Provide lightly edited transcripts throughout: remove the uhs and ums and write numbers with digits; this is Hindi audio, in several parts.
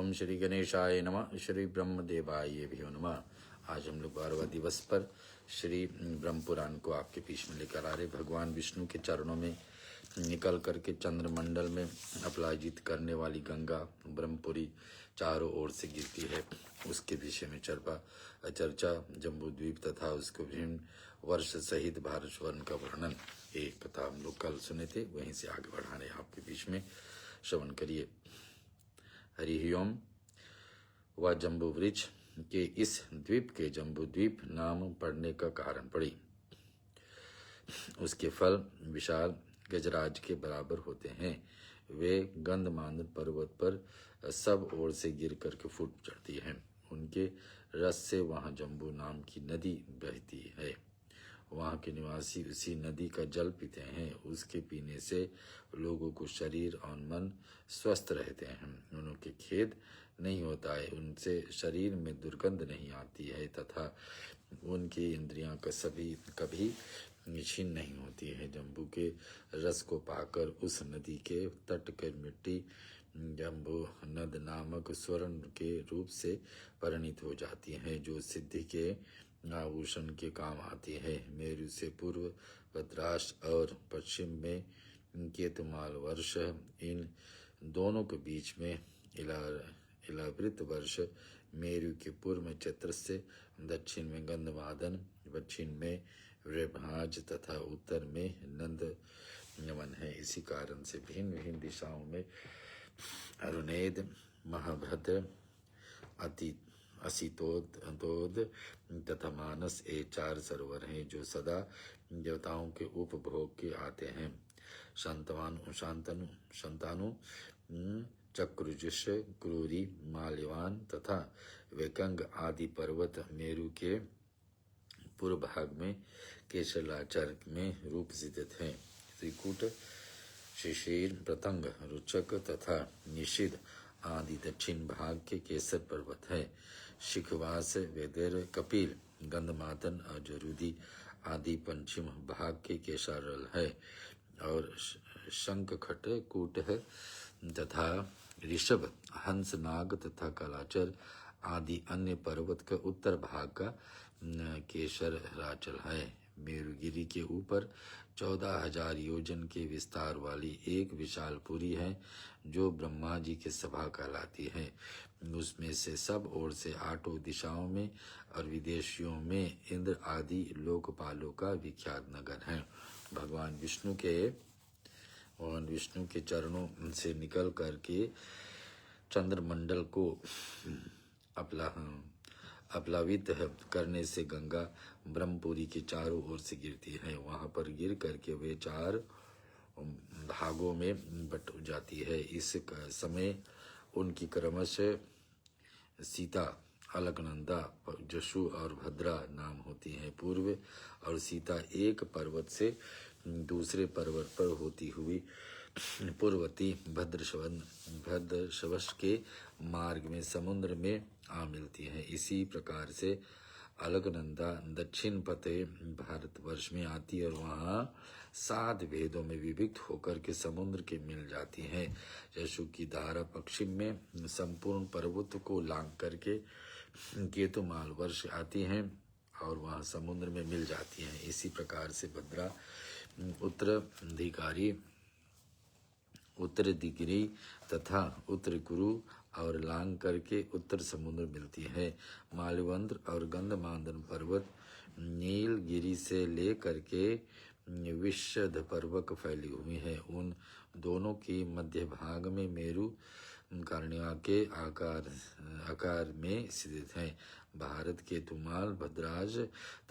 ओम श्री गणेशाय नमः। श्री ब्रह्मदेवाय भी नमः। आज हम लोग 12वां दिवस पर श्री ब्रह्म पुराण को आपके बीच में लेकर आ रहे। भगवान विष्णु के चरणों में निकल करके चंद्रमंडल में अपराजित करने वाली गंगा ब्रह्मपुरी चारों ओर से गिरती है, उसके विषय में चर्चा जम्बूद्वीप तथा उसके विभिन्न वर्ष सहित भारत स्वर्ण का वर्णन, एक कथा हम लोग कल सुने थे, वहीं से आगे बढ़ा रहे आपके बीच में। श्रवण करिए। हरि ओम। वह जम्बू वृक्ष के इस द्वीप के जम्बूद्वीप नाम पड़ने का कारण पड़ी। उसके फल विशाल गजराज के बराबर होते हैं। वे गंधमादन पर्वत पर सब ओर से गिर करके फूट चढ़ती हैं। उनके रस से वहाँ जम्बू नाम की नदी बहती है। वहाँ के निवासी उसी नदी का जल पीते हैं। उसके पीने से लोगों को शरीर और मन स्वस्थ रहते हैं। उनके खेद नहीं होता है, उनसे शरीर में दुर्गंध नहीं आती है तथा उनकी इंद्रियां कभी क्षीण नहीं होती है। जम्बू के रस को पाकर उस नदी के तट के मिट्टी जम्बू नद नामक स्वर्ण के रूप से परिणित हो जाती है, जो सिद्धि के आभूषण के काम आती है। मेरु से पूर्व भद्राश और पश्चिम में केतुमाल वर्ष, इन दोनों के बीच में इलावृत वर्ष, मेरु के पूर्व में चतुर्स्य, दक्षिण में गंधमादन, पश्चिम में रेभाज तथा उत्तर में नंदनवन है। इसी कारण से भिन्न भिन्न दिशाओं में अरुणेद, महाभद्र, असितोद तथा मानस, ये चार सरोवर हैं जो सदा देवताओं के उपभोग के आते हैं। शांतानु, चक्रुजुष, क्रूरी, माल्यवान तथा वेकंग आदि पर्वत मेरु के पूर्व भाग में केशलाचर में रूप स्थित हैं। त्रिकूट, शिशिर, प्रतंग, रुचक तथा निषिद्ध आदि दक्षिण भाग के केसर पर्वत है। शिखवास, वेदर, कपिल, गंधमादन और जरूदी आदि पश्चिम भाग के केशारल है। और शंखखट, कूट तथा ऋषभ, हंस, नाग तथा कलाचर आदि अन्य पर्वत का उत्तर भाग का केसर राचल है। मेरुगिरी के ऊपर 14,000 योजन के विस्तार वाली एक विशाल पुरी है, जो ब्रह्मा जी की सभा कहलाती है। उसमें से सब ओर से 8 दिशाओं में और विदेशियों में इंद्र आदि लोकपालों का विख्यात नगर है। भगवान विष्णु के चरणों से निकल करके चंद्रमंडल को अपलावित करने से गंगा ब्रह्मपुरी के चारों ओर से गिरती है। वहां पर गिर करके वे 4 भागों में बट जाती है। इस समय उनकी क्रमशः सीता, अलकनंदा, जशु और भद्रा नाम होती हैं। पूर्व और सीता एक पर्वत से दूसरे पर्वत पर होती हुई पूर्वती भद्रशवश के मार्ग में समुद्र में आ मिलती है। इसी प्रकार से अलकनंदा दक्षिण पते भारतवर्ष में आती है और वहाँ 7 भेदों में विभक्त होकर के समुद्र के मिल जाती है। यशु की धारा पश्चिम में संपूर्ण पर्वत को लांग करके केतुमाल वर्ष आती हैं और वहाँ समुद्र में मिल जाती हैं। इसी प्रकार से भद्रा उत्तराधिकारी तथा उत्तर कुरु और लांग करके उत्तर समुद्र मिलती है। माल्यवंत और गंधमादन पर्वत नीलगिरी से ले करके विशद पर्वत फैली हुई है। उन दोनों की मध्य भाग में मेरु कर्णिका के आकार में स्थित है। भारत के तुमाल, भद्राज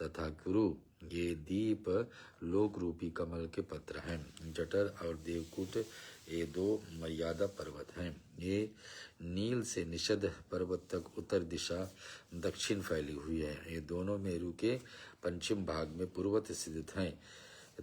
तथा कुरु ये दीप लोक रूपी कमल के पत्र हैं। जटर और देवकूट ये 2 मर्यादा पर्वत हैं। ये नील से निषद पर्वत तक उत्तर दिशा दक्षिण फैली हुई है। ये दोनों मेरु के पश्चिम भाग में पूर्वत स्थित हैं।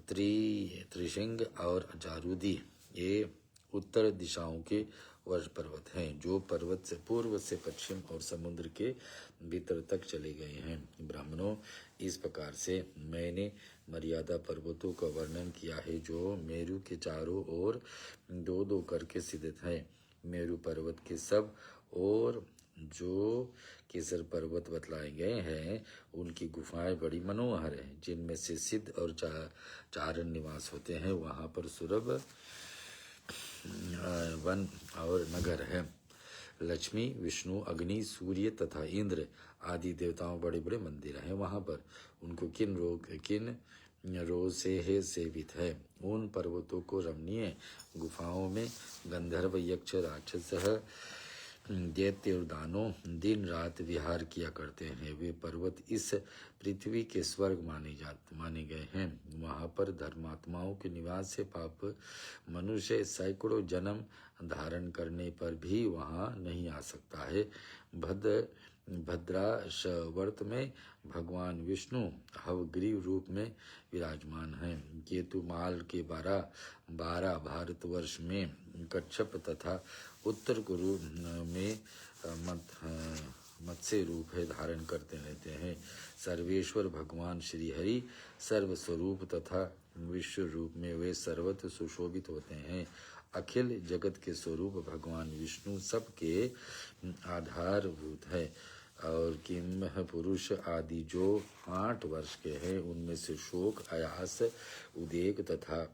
त्रिशृंग और जारूदी ये उत्तर दिशाओं के वर्ष पर्वत हैं, जो पर्वत से पूर्व से पश्चिम और समुद्र के भीतर तक चले गए हैं। ब्राह्मणों, इस प्रकार से मैंने मर्यादा पर्वतों का वर्णन किया है, जो मेरु के चारों ओर 2-2 करके स्थित हैं। मेरू पर्वत के सब और जो केसर पर्वत बतलाए गए हैं उनकी गुफाएं बड़ी मनोहर हैं, जिनमें से सिद्ध और चारण निवास होते हैं। वहाँ पर सुरभ वन और नगर है। लक्ष्मी, विष्णु, अग्नि, सूर्य तथा इंद्र आदि देवताओं बड़े बड़े मंदिर हैं वहाँ पर। उनको किन रोज से है सेवित है। उन पर्वतों को रमणीय गुफाओं में गंधर्व, यक्ष, राक्षस, दैत्य और दानव दिन रात विहार किया करते हैं। वे पर्वत इस पृथ्वी के स्वर्ग माने गए हैं। वहाँ पर धर्मात्माओं के निवास से पाप मनुष्य सैकड़ों जन्म धारण करने पर भी वहाँ नहीं आ सकता है। भद्राशवर्त में भगवान विष्णु हवग्रीव रूप में विराजमान हैं। केतुमाल के 12 भारतवर्ष में कच्छप तथा उत्तर कुरु में मत्स्य रूप है धारण करते रहते हैं। सर्वेश्वर भगवान श्री हरि सर्वस्वरूप तथा विश्व रूप में वे सर्वत्र सुशोभित होते हैं। अखिल जगत के स्वरूप भगवान विष्णु सबके आधारभूत है। और किम पुरुष आदि जो 8 वर्ष के हैं उनमें से शोक, आयास, उद्वेग तथा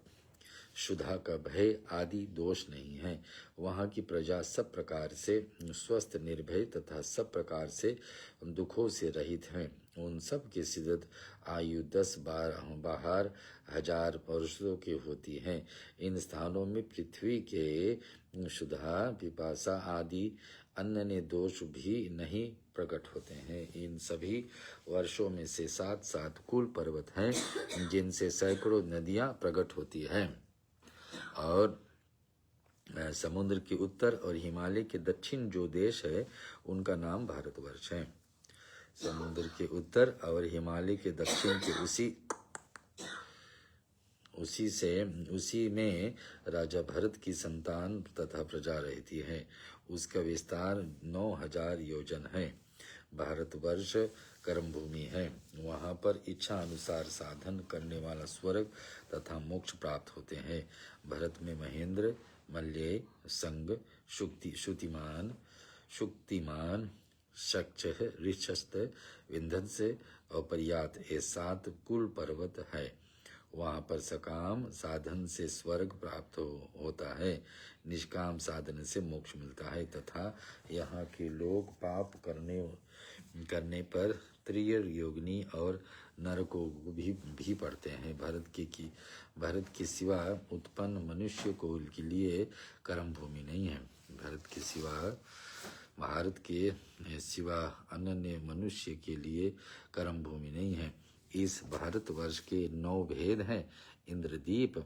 क्षुधा का भय आदि दोष नहीं है। वहाँ की प्रजा सब प्रकार से स्वस्थ, निर्भय तथा सब प्रकार से दुखों से रहित हैं। उन सब की सिद्धत आयु 10-12 हजार वर्षों की होती है। इन स्थानों में पृथ्वी के क्षुधा, पिपासा आदि अन्य दोष भी नहीं प्रकट होते हैं। इन सभी वर्षों में से 7 कुल पर्वत हैं जिनसे सैकड़ों नदियां प्रकट होती हैं। और समुद्र के उत्तर और हिमालय के दक्षिण जो देश है उनका नाम भारतवर्ष है। समुद्र के उत्तर और हिमालय के दक्षिण के उसी में राजा भरत की संतान तथा प्रजा रहती है। उसका विस्तार 9000 योजन है। भारतवर्ष कर्म भूमि है। वहाँ पर इच्छा अनुसार साधन करने वाला स्वर्ग तथा मोक्ष प्राप्त होते हैं। भरत में महेंद्र, मल्य, संग, शुक्तिमान, शक्ष, ऋक्षस्थ, विंध्य और पर्यात ये 7 कुल पर्वत है। वहाँ पर सकाम साधन से स्वर्ग प्राप्त होता है, निष्काम साधन से मोक्ष मिलता है तथा यहाँ के लोग पाप करने पर त्रियोगिनी और नरकों भी पड़ते हैं। भारत के सिवा उत्पन्न मनुष्य को के लिए कर्म भूमि नहीं है। भारत के सिवा अन्य मनुष्य के लिए कर्म भूमि नहीं है। इस भारतवर्ष के 9 भेद हैं। इंद्रदीप,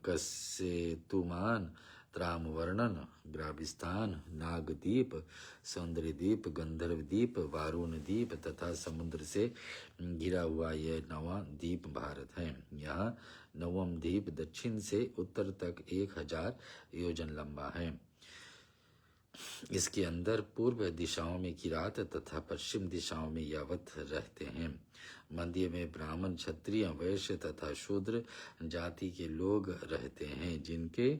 कसेतुमान, त्रामवर्णन, ग्राबिस्तान, नागदीप, सौंदर्यदीप, गंधर्वदीप, वारुण द्वीप तथा समुद्र से घिरा हुआ यह 9वां द्वीप भारत है। यहाँ 9वां द्वीप दक्षिण से उत्तर तक 1000 योजन लंबा है। इसके अंदर पूर्व दिशाओं में किरात तथा पश्चिम दिशाओं में यावत रहते हैं। मध्य में ब्राह्मण, क्षत्रिय, वैश्य तथा शूद्र जाति के लोग रहते हैं, जिनके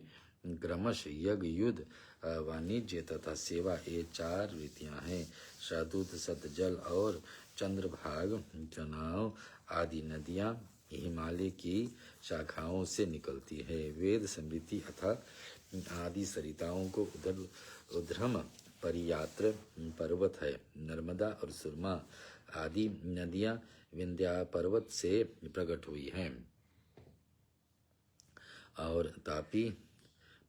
क्रमश यज्ञ, युद्ध, वाणिज्य तथा सेवा ये 4 रीतियां हैं। शरदूत, सतजल और चंद्रभाग, चनाव आदि नदियां हिमालय की शाखाओं से निकलती है। वेद, स्मृति अथा आदि सरिताओं को उद्रम परियात्र पर्वत है। नर्मदा और सुरमा आदि नदियां विंध्या पर्वत से प्रकट हुई हैं। और तापी,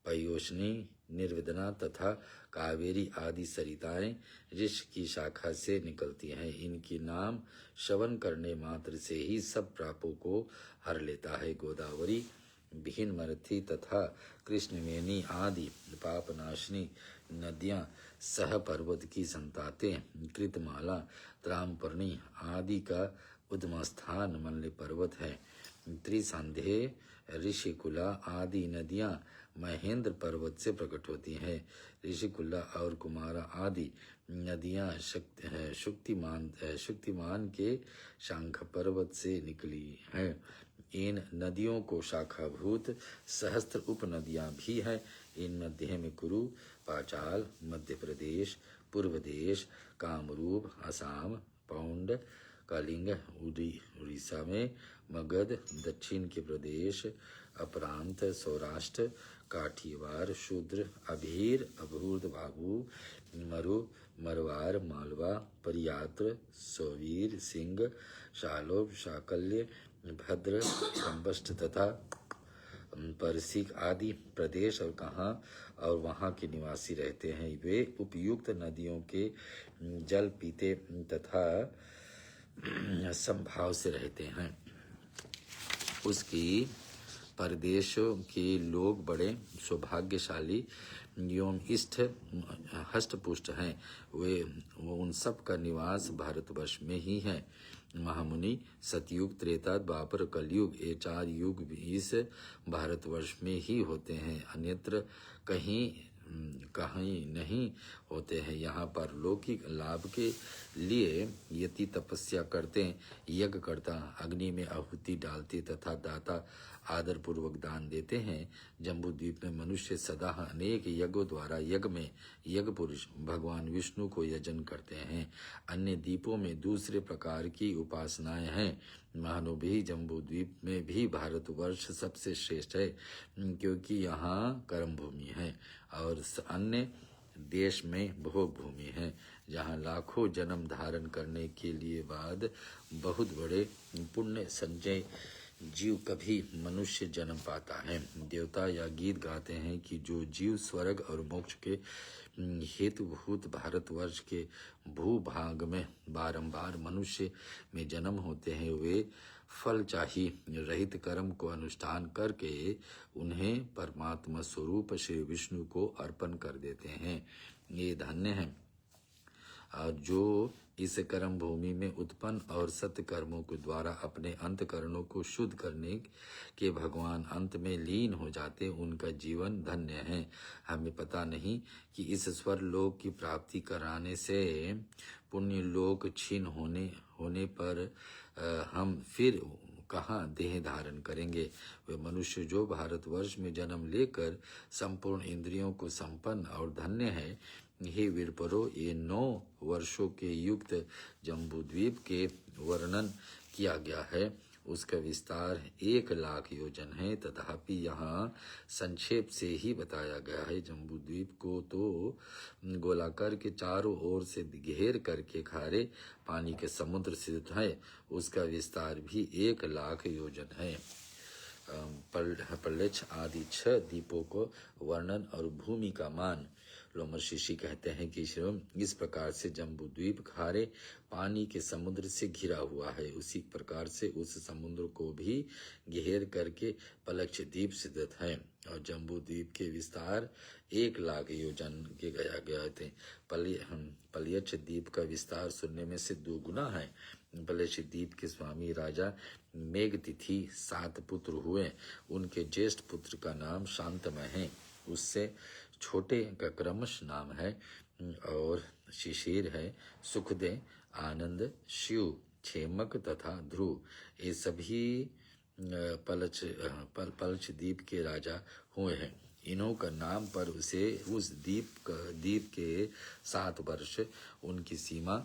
पयोष्णी, निर्वेदना तथा कावेरी आदि सरिताएं ऋषि की शाखा से निकलती हैं। इनकी नाम श्रवण करने मात्र से ही सब पापों को हर लेता है। गोदावरी, भीनमरथी तथा कृष्णवेणी आदि पापनाशिनी नदियां सह पर्वत की संतातें, कृतमाला, त्रामपर्णी आदि का उद्गम स्थान मल्ल पर्वत है। त्रिसंध्य, ऋषिकुला आदि नदियां महेंद्र पर्वत से प्रकट होती हैं। ऋषिकुला और कुमारा आदि नदियां शुक्तिमान के शांख पर्वत से निकली हैं। इन नदियों को शाखाभूत सहस्त्र उपनदियां भी हैं। इन मध्य में कुरु, पांचाल, मध्य प्रदेश, पूर्व देश, कामरूप, असम, पौंड, कलिंग, उड़ीसा में मगध, दक्षिण के प्रदेश, अपरांत, सौराष्ट्र, काठियावाड़, शूद्र, अभीर, अभूर्द बाबू, मरु, मरवार, मालवा, परियात्र, सोवीर, सिंह, शालोब, शाकल्य, भद्र, संबष्ट तथा परसिक आदि प्रदेश और कहाँ और वहाँ के निवासी रहते हैं। वे उपयुक्त नदियों के जल पीते तथा संभाव से रहते हैं। उसकी परदेशों के लोग बड़े सौभाग्यशाली एवं हष्टपुष्ट हैं। वो उन सब का निवास भारतवर्ष में ही है। महामुनि, सतयुग, त्रेता, द्वापर, कलयुग ये 4 युग भी इस भारतवर्ष में ही होते हैं, अन्यत्र कहीं नहीं होते हैं। यहाँ पर लौकिक लाभ के लिए यति तपस्या करते, यज्ञ करता, अग्नि में आहुति डालते तथा दाता आदर पूर्वक दान देते हैं। जम्बू द्वीप में मनुष्य सदा अनेक यज्ञों द्वारा यज्ञ में यज्ञ पुरुष भगवान विष्णु को यजन करते हैं। अन्य द्वीपों में दूसरे प्रकार की उपासनाएं हैं। महानुभी जम्बू द्वीप में भी भारतवर्ष सबसे श्रेष्ठ है, क्योंकि यहाँ कर्म भूमि है और अन्य देश में भोग भूमि है, जहाँ लाखों जन्म धारण करने के लिए बाद बहुत बड़े पुण्य संचय जीव कभी मनुष्य जन्म पाता है। देवता या गीत गाते हैं कि जो जीव स्वर्ग और मोक्ष के हेतुभूत भारतवर्ष के भूभाग में बारंबार मनुष्य में जन्म होते हैं, वे फल चाहिए रहित कर्म को अनुष्ठान करके उन्हें परमात्मा स्वरूप श्री विष्णु को अर्पण कर देते हैं। ये धन्य है और जो इस कर्म भूमि में उत्पन्न और सत्य कर्मों के द्वारा अपने अंतकरणों को शुद्ध करने के भगवान अंत में लीन हो जाते, उनका जीवन धन्य है। हमें पता नहीं कि इस स्वर लोक की प्राप्ति कराने से पुण्य लोक छीन होने पर हम फिर कहाँ देह धारण करेंगे। वे मनुष्य जो भारतवर्ष में जन्म लेकर संपूर्ण इंद्रियों को संपन्न और धन्य है, हे वीरपरो, ये 9 वर्षों के युक्त जम्बूद्वीप के वर्णन किया गया है। उसका विस्तार 1 लाख योजन है, तथापि यहाँ संक्षेप से ही बताया गया है। जम्बूद्वीप को तो गोलाकार के चारों ओर से घेर करके खारे पानी के समुद्र स्थित है। उसका विस्तार भी 1 लाख योजन है। पल्लेच आदि 6 द्वीपों को वर्णन और भूमि का मान। लोमर्षि कहते हैं कि इस प्रकार से जम्बूद्वीप खारे पानी के समुद्र से घिरा हुआ है, उसी प्रकार से उस समुद्र को भी घेर करके पलक्ष द्वीप स्थित है। और जम्बूद्वीप के विस्तार 1 लाख योजन के गया थे। पल्यच द्वीप का विस्तार सुनने में से 2 गुना है। पल्यच द्वीप के स्वामी राजा मेघतिथि 7 पुत्र हुए। उनके ज्येष्ठ पुत्र का नाम शांतमय है, उससे छोटे का क्रमश नाम है और शिशिर है, सुखदेव, आनंद, शिव, क्षेमक तथा ध्रुव। ये सभी पलच द्वीप के राजा हुए हैं। इन्हों का नाम पर उसे उस द्वीप के 7 वर्ष उनकी सीमा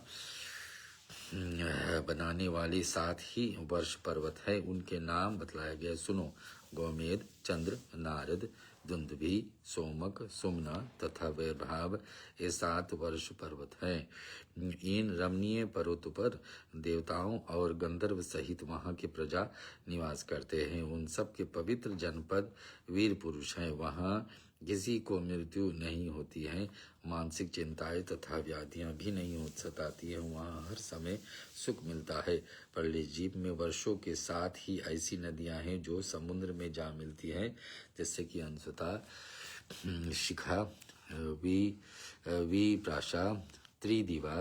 बनाने वाली 7 ही वर्ष पर्वत है। उनके नाम बतलाया गया, सुनो। गोमेद, चंद्र, नारद, दुंदुभि, सोमक, सुमना तथा वैभाव ये 7 वर्ष पर्वत हैं। इन रमणीय पर्वतों पर देवताओं और गंधर्व सहित वहाँ के प्रजा निवास करते हैं। उन सब के पवित्र जनपद वीर पुरुष हैं। वहाँ किसी को मृत्यु नहीं होती है, मानसिक चिंताएं तथा व्याधियां भी नहीं सताती है। वहाँ हर समय सुख मिलता है। पल्लेच द्वीप में वर्षों के साथ ही ऐसी नदियां हैं जो समुद्र में जा मिलती हैं, जैसे कि अंशुता, शिखा, विप्राशा, त्रिदिवा,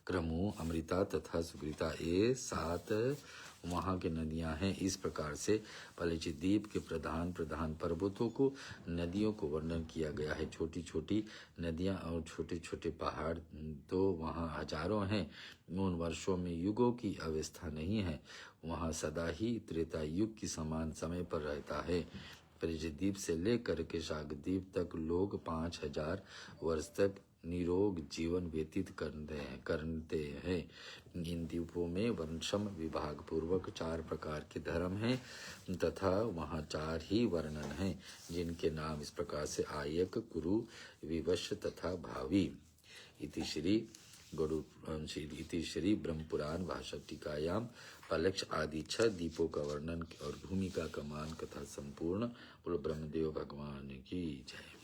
क्रमु, अमृता तथा सुकृता, ये 7 वहाँ के नदियाँ हैं। इस प्रकार से पल्लेच द्वीप के प्रधान पर्वतों को नदियों को वर्णन किया गया है। छोटी छोटी नदियाँ और छोटे छोटे पहाड़ तो वहाँ हजारों हैं। उन वर्षों में युगों की अवस्था नहीं है। वहाँ सदा ही त्रेता युग की समान समय पर रहता है। परिजद्वीप से लेकर के शाकद्वीप तक लोग 5000 वर्ष तक निरोग जीवन व्यतीत करते हैं। इन द्वीपों में वर्णशम विभाग पूर्वक 4 प्रकार के धर्म हैं तथा वहाँ 4 ही वर्णन हैं, जिनके नाम इस प्रकार से आयक, कुरु, विवश तथा भावी। इति श्री ब्रह्मपुराण भाषा टीकायां पलक्ष आदि 6 द्वीपों का वर्णन और भूमिका का मान कथा संपूर्ण। बोलो ब्रह्मदेव भगवान की जय।